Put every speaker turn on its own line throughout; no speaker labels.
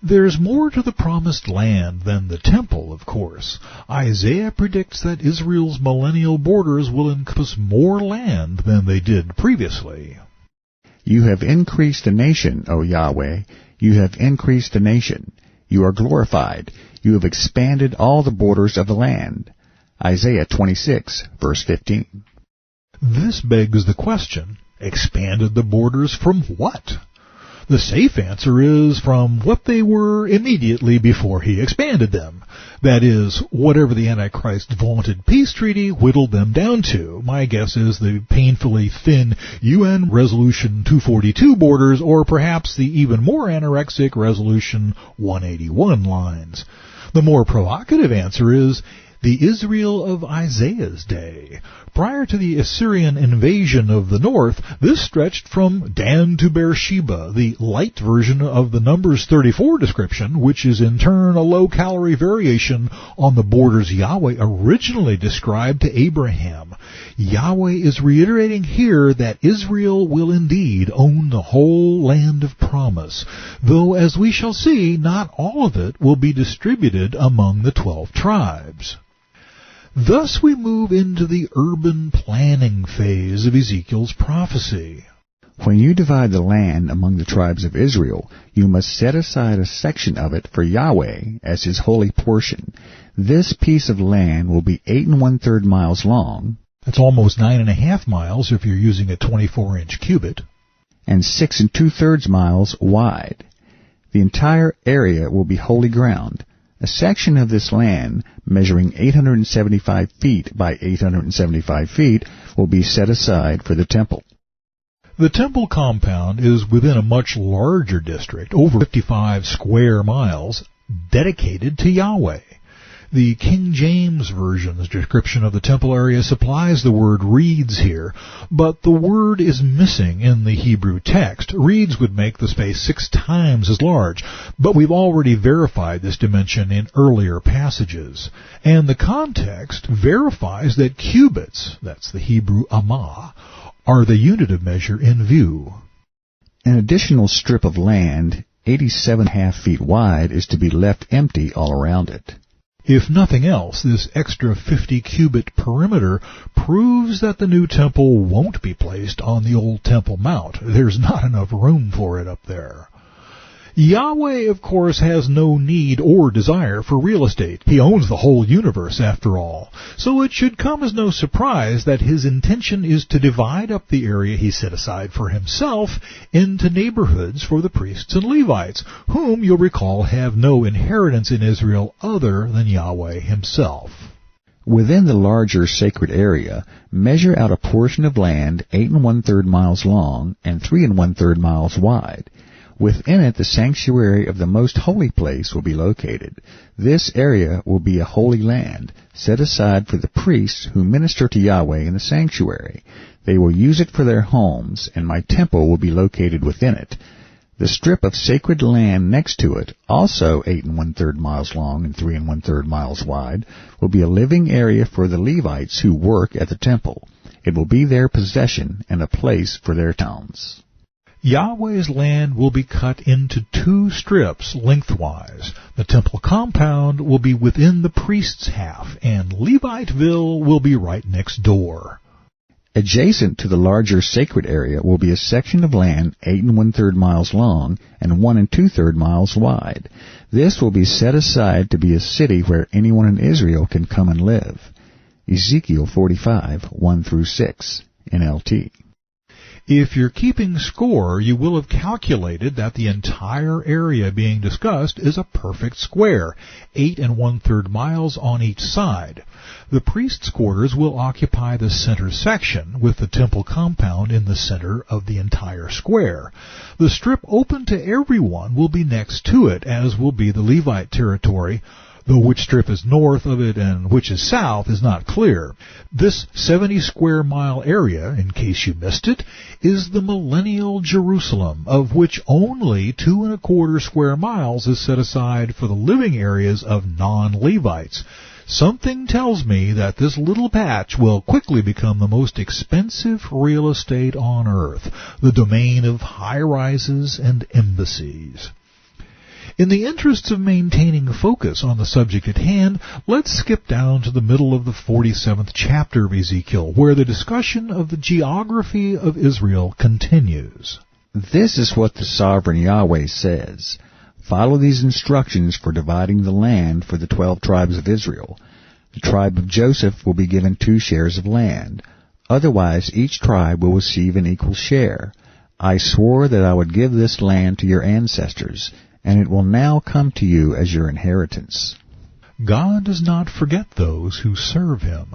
There's more to the promised land than the temple, of course. Isaiah predicts that Israel's millennial borders will encompass more land than they did previously.
You have increased the nation, O Yahweh. You have increased the nation. You are glorified. You have expanded all the borders of the land. Isaiah 26, verse 15.
This begs the question, expanded the borders from what? The safe answer is from what they were immediately before he expanded them. That is, whatever the Antichrist's vaunted peace treaty whittled them down to. My guess is the painfully thin UN Resolution 242 borders, or perhaps the even more anorexic Resolution 181 lines. The more provocative answer is the Israel of Isaiah's day. Prior to the Assyrian invasion of the north, this stretched from Dan to Beersheba, the light version of the Numbers 34 description, which is in turn a low-calorie variation on the borders Yahweh originally described to Abraham. Yahweh is reiterating here that Israel will indeed own the whole land of promise, though, as we shall see, not all of it will be distributed among the 12 tribes. Thus we move into the urban planning phase of Ezekiel's prophecy.
When you divide the land among the tribes of Israel, you must set aside a section of it for Yahweh as his holy portion. This piece of land will be 8 1/3 miles long.
That's almost 9.5 miles if you're using a 24-inch cubit.
And 6 2/3 miles wide. The entire area will be holy ground. A section of this land, measuring 875 feet by 875 feet, will be set aside for the temple.
The temple compound is within a much larger district, over 55 square miles, dedicated to Yahweh. The King James Version's description of the temple area supplies the word reeds here, but the word is missing in the Hebrew text. Reeds would make the space 6 times as large, but we've already verified this dimension in earlier passages. And the context verifies that cubits, that's the Hebrew amah, are the unit of measure in view.
An additional strip of land, 87.5 feet wide, is to be left empty all around it.
If nothing else, this extra 50-cubit perimeter proves that the new temple won't be placed on the old Temple Mount. There's not enough room for it up there. Yahweh, of course, has no need or desire for real estate. He owns the whole universe, after all. So it should come as no surprise that his intention is to divide up the area he set aside for himself into neighborhoods for the priests and Levites, whom, you'll recall, have no inheritance in Israel other than Yahweh himself.
Within the larger sacred area, measure out a portion of land 8 1/3 miles long and 3 1/3 miles wide. Within it, the sanctuary of the most holy place will be located. This area will be a holy land, set aside for the priests who minister to Yahweh in the sanctuary. They will use it for their homes, and my temple will be located within it. The strip of sacred land next to it, also 8 1/3 miles long and 3 1/3 miles wide, will be a living area for the Levites who work at the temple. It will be their possession and a place for their towns.
Yahweh's land will be cut into 2 strips lengthwise. The temple compound will be within the priest's half, and Leviteville will be right next door.
Adjacent to the larger sacred area will be a section of land 8 1/3 miles long and 1 2/3 miles wide. This will be set aside to be a city where anyone in Israel can come and live. Ezekiel 45, 1-6, NLT.
If you're keeping score, you will have calculated that the entire area being discussed is a perfect square, 8 1/3 miles on each side. The priest's quarters will occupy the center section, with the temple compound in the center of the entire square. The strip open to everyone will be next to it, as will be the Levite territory, though which strip is north of it and which is south is not clear. This 70-square-mile area, in case you missed it, is the millennial Jerusalem, of which only 2 1/4 square miles is set aside for the living areas of non-Levites. Something tells me that this little patch will quickly become the most expensive real estate on earth, the domain of high-rises and embassies. In the interests of maintaining focus on the subject at hand, let's skip down to the middle of the 47th chapter of Ezekiel, where the discussion of the geography of Israel continues.
This is what the sovereign Yahweh says. Follow these instructions for dividing the land for the 12 tribes of Israel. The tribe of Joseph will be given 2 shares of land. Otherwise, each tribe will receive an equal share. I swore that I would give this land to your ancestors, and it will now come to you as your inheritance.
God does not forget those who serve him.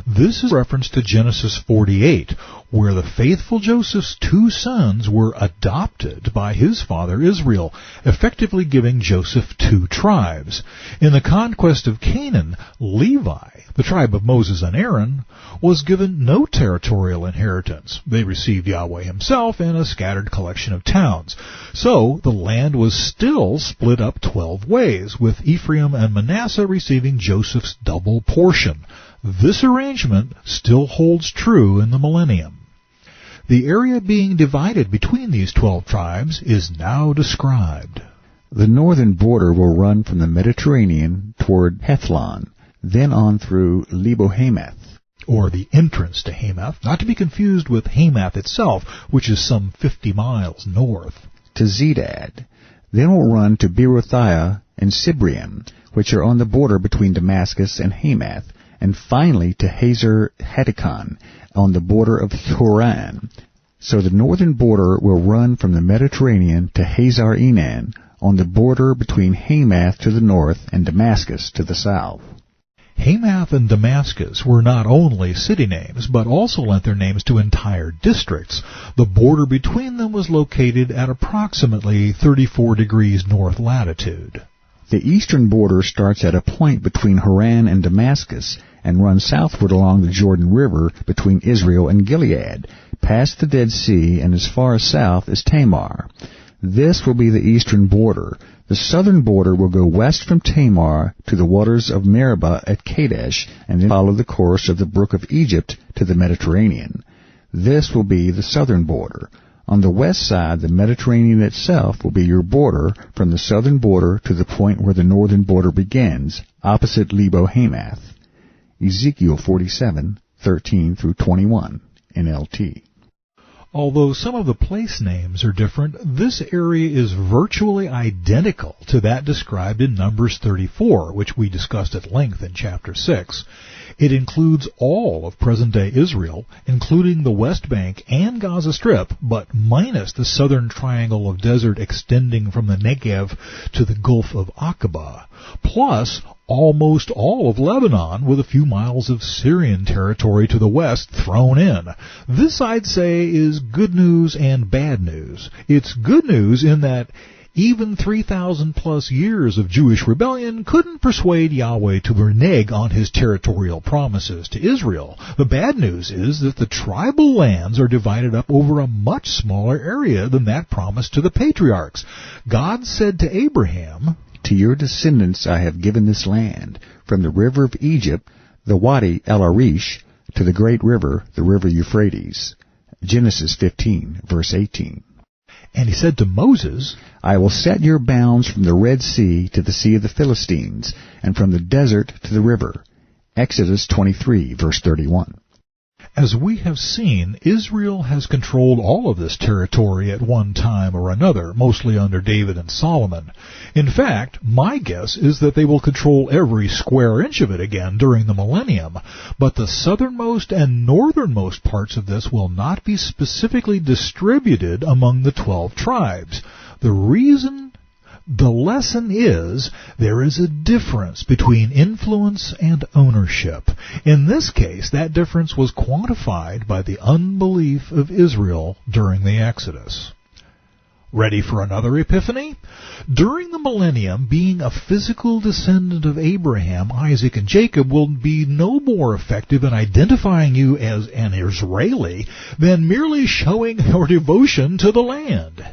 This is reference to Genesis 48, where the faithful Joseph's 2 sons were adopted by his father Israel, effectively giving Joseph 2 tribes. In the conquest of Canaan, Levi, the tribe of Moses and Aaron, was given no territorial inheritance. They received Yahweh himself and a scattered collection of towns. So the land was still split up 12 ways, with Ephraim and Manasseh receiving Joseph's double portion. This arrangement still holds true in the millennium. The area being divided between these 12 tribes is now described.
The northern border will run from the Mediterranean toward Hethlon, then on through Lebo-Hamath,
or the entrance to Hamath, not to be confused with Hamath itself, which is some 50 miles north,
to Zedad. Then will run to Beerothiah and Sibrium, which are on the border between Damascus and Hamath, and finally to Hazer Hatticon, on the border of Horan. So the northern border will run from the Mediterranean to Hazar Enan, on the border between Hamath to the north and Damascus to the south.
Hamath and Damascus were not only city names, but also lent their names to entire districts. The border between them was located at approximately 34 degrees north latitude.
The eastern border starts at a point between Haran and Damascus and runs southward along the Jordan River between Israel and Gilead, past the Dead Sea and as far south as Tamar. This will be the eastern border. The southern border will go west from Tamar to the waters of Meribah at Kadesh, and then follow the course of the brook of Egypt to the Mediterranean. This will be the southern border. On the west side, the Mediterranean itself will be your border from the southern border to the point where the northern border begins, opposite Lebo-Hamath. Ezekiel 47:13 through 21, NLT.
Although some of the place names are different, this area is virtually identical to that described in Numbers 34, which we discussed at length in Chapter 6. It includes all of present-day Israel, including the West Bank and Gaza Strip, but minus the southern triangle of desert extending from the Negev to the Gulf of Aqaba, plus almost all of Lebanon, with a few miles of Syrian territory to the west thrown in. This, I'd say, is good news and bad news. It's good news in that even 3,000 plus years of Jewish rebellion couldn't persuade Yahweh to renege on his territorial promises to Israel. The bad news is that the tribal lands are divided up over a much smaller area than that promised to the patriarchs. God said to Abraham,
"To your descendants I have given this land, from the river of Egypt, the Wadi El-Arish, to the great river, the river Euphrates." Genesis 15, verse 18.
And he said to Moses,
"I will set your bounds from the Red Sea to the Sea of the Philistines, and from the desert to the river." Exodus 23, verse 31.
As we have seen, Israel has controlled all of this territory at one time or another, mostly under David and Solomon. In fact, my guess is that they will control every square inch of it again during the millennium, but the southernmost and northernmost parts of this will not be specifically distributed among the 12 tribes. The lesson is there is a difference between influence and ownership. In this case, that difference was quantified by the unbelief of Israel during the Exodus. Ready for another epiphany? During the millennium, being a physical descendant of Abraham, Isaac, and Jacob will be no more effective in identifying you as an Israeli than merely showing your devotion to the land.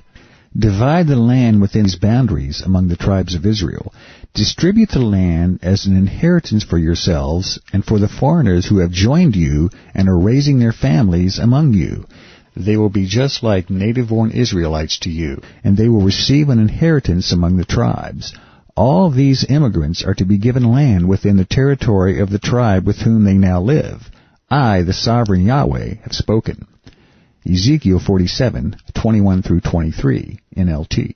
Divide the land within its boundaries among the tribes of Israel. Distribute the land as an inheritance for yourselves and for the foreigners who have joined you and are raising their families among you. They will be just like native-born Israelites to you, and they will receive an inheritance among the tribes. All these immigrants are to be given land within the territory of the tribe with whom they now live. I, the sovereign Yahweh, have spoken. Ezekiel 47:21 through 23, NLT.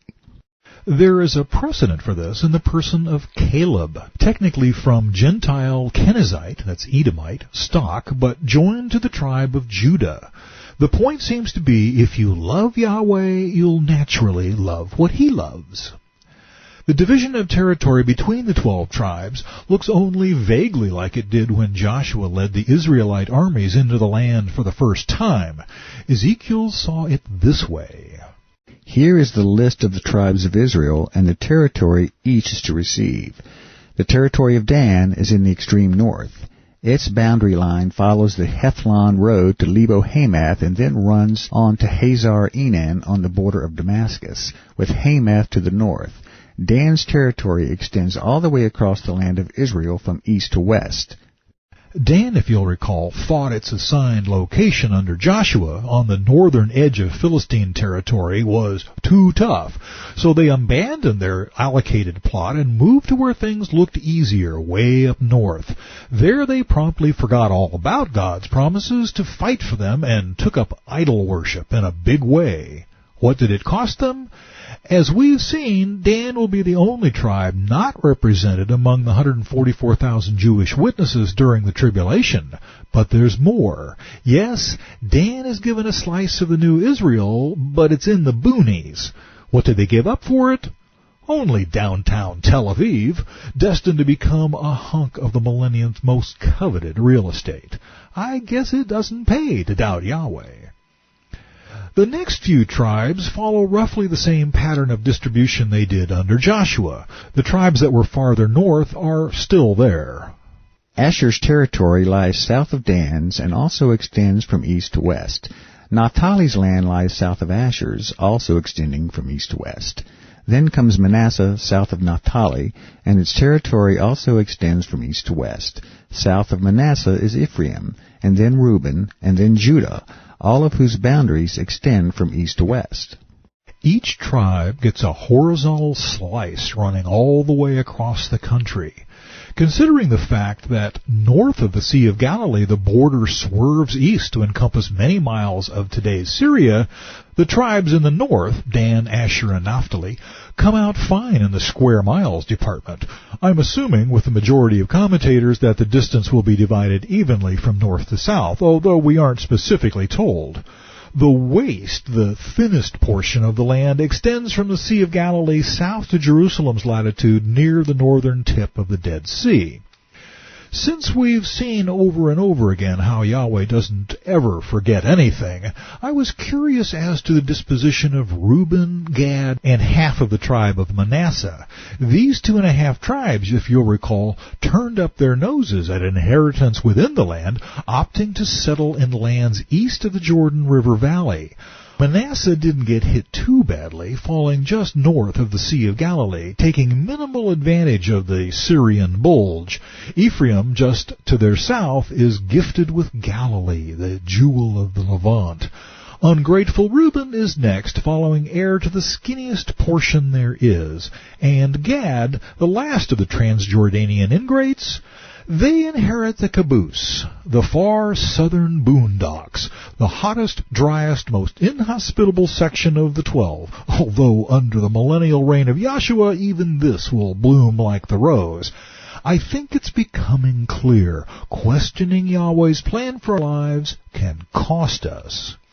There is a precedent for this in the person of Caleb, technically from Gentile Kenizzite, that's Edomite, stock, but joined to the tribe of Judah. The point seems to be, if you love Yahweh, you'll naturally love what He loves. The division of territory between the 12 tribes looks only vaguely like it did when Joshua led the Israelite armies into the land for the first time. Ezekiel saw it this way.
Here is the list of the tribes of Israel and the territory each is to receive. The territory of Dan is in the extreme north. Its boundary line follows the Hethlon road to Lebo-Hamath and then runs on to Hazar-Enan on the border of Damascus, with Hamath to the north. Dan's territory extends all the way across the land of Israel from east to west.
Dan, if you'll recall, thought its assigned location under Joshua on the northern edge of Philistine territory was too tough, so they abandoned their allocated plot and moved to where things looked easier, way up north. There they promptly forgot all about God's promises to fight for them and took up idol worship in a big way. What did it cost them? As we've seen, Dan will be the only tribe not represented among the 144,000 Jewish witnesses during the tribulation. But there's more. Yes, Dan is given a slice of the new Israel, but it's in the boonies. What did they give up for it? Only downtown Tel Aviv, destined to become a hunk of the millennium's most coveted real estate. I guess it doesn't pay to doubt Yahweh. The next few tribes follow roughly the same pattern of distribution they did under Joshua. The tribes that were farther north are still there.
Asher's territory lies south of Dan's and also extends from east to west. Naphtali's land lies south of Asher's, also extending from east to west. Then comes Manasseh south of Naphtali, and its territory also extends from east to west. South of Manasseh is Ephraim, and then Reuben, and then Judah, all of whose boundaries extend from east to west.
Each tribe gets a horizontal slice running all the way across the country. Considering the fact that north of the Sea of Galilee the border swerves east to encompass many miles of today's Syria, the tribes in the north, Dan, Asher, and Naphtali, come out fine in the square miles department. I'm assuming, with the majority of commentators, that the distance will be divided evenly from north to south, although we aren't specifically told. The waste, the thinnest portion of the land, extends from the Sea of Galilee south to Jerusalem's latitude near the northern tip of the Dead Sea. Since we've seen over and over again how Yahweh doesn't ever forget anything, I was curious as to the disposition of Reuben, Gad, and half of the tribe of Manasseh. These 2.5 tribes, if you'll recall, turned up their noses at inheritance within the land, opting to settle in lands east of the Jordan River Valley. Manasseh didn't get hit too badly, falling just north of the Sea of Galilee, taking minimal advantage of the Syrian bulge. Ephraim, just to their south, is gifted with Galilee, the jewel of the Levant. Ungrateful Reuben is next, following heir to the skinniest portion there is. And Gad, the last of the Transjordanian ingrates, they inherit the caboose, the far southern boondocks, the hottest, driest, most inhospitable section of the 12, although under the millennial reign of Yahshua even this will bloom like the rose. I think it's becoming clear, questioning Yahweh's plan for our lives can cost us.